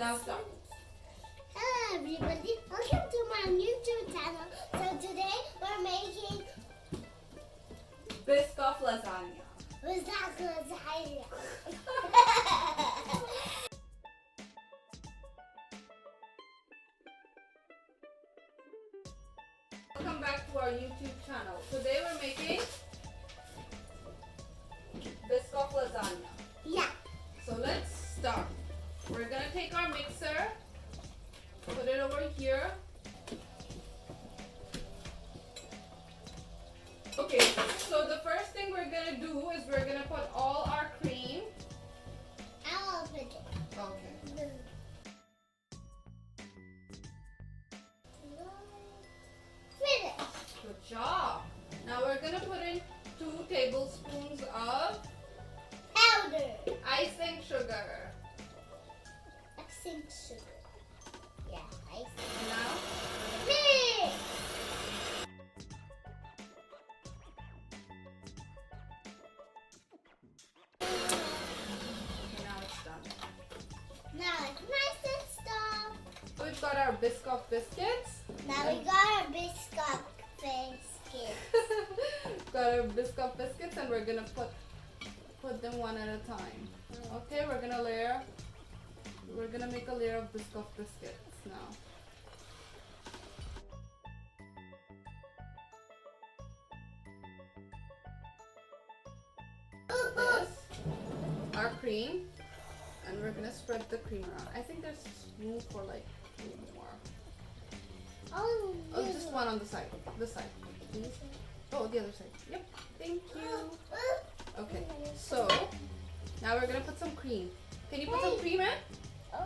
Now stop. Hello everybody, welcome to my YouTube channel. So today we're making Biscoff Lasagna. Biscoff Lasagna. Welcome back to our YouTube channel. Today we're making Biscoff Lasagna. Yeah. So let's start. We're gonna take our mixer, put it over here. Okay, so the first thing we're gonna do is we're gonna put all our cream. I'll open it. Okay. Finish. Good job. Now we're gonna put in 2 tablespoons of Powder. icing sugar. Icing sugar. Yeah, icing. And now Mix. okay, now it's done. Now it's nice and soft. So we've got our Biscoff biscuits. Now we got our Biscoff biscuits. Got our Biscoff biscuits, and we're gonna put them one at a time. Okay, we're gonna make a layer of Biscoff biscuits now. This, our cream, and we're gonna spread the cream around. I think there's room for like 2 more. Oh, Oh, just one on the side. This side. Oh, the other side. Yep. Thank you. Okay. So now we're gonna put some cream. Can you put some cream in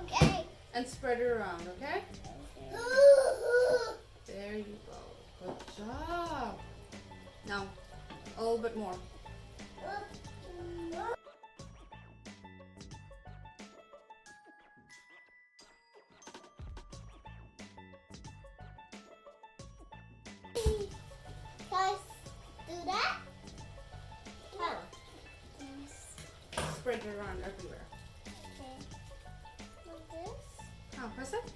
Okay. and spread it around? Okay. There you go. Good job. Now a little bit more. Guys, do that. Spread it around everywhere. Okay. Like this. Press it.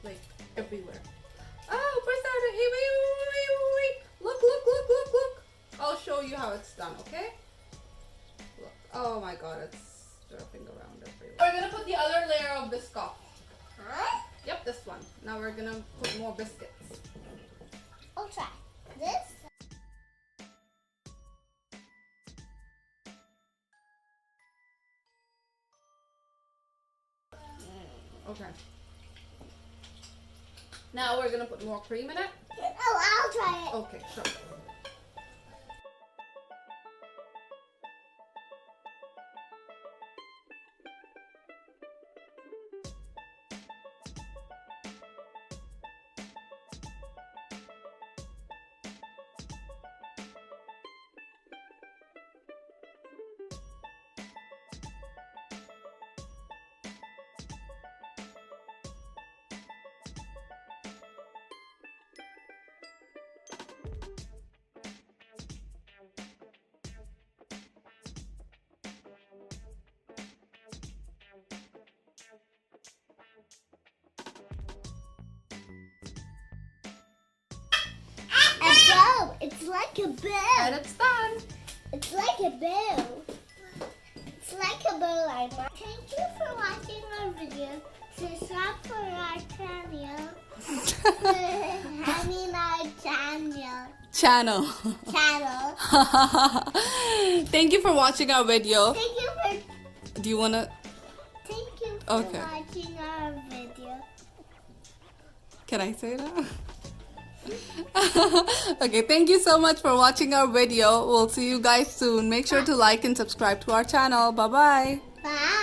Like everywhere. Oh, press that. Hey, wait. Look. I'll show you how it's done, okay? Look. Oh my god, it's dripping around everywhere. We're gonna put the other layer of Biscoff. Huh? Yep, this one. Now we're gonna put more biscuits. I'll try this. Okay. Now we're gonna put more cream in it. Oh, I'll try it. Okay, sure. A bow. It's like a bow. And it's done. It's like a bow. It's like a bow like that. Thank you for watching our video. Subscribe for our channel. I mean our channel. Thank you for watching our video. Thank you for Do you wanna? Okay. watching our video. Can I say that? Okay, thank you so much for watching our video. We'll see you guys soon. Make sure to like and subscribe to our channel. Bye bye. Bye.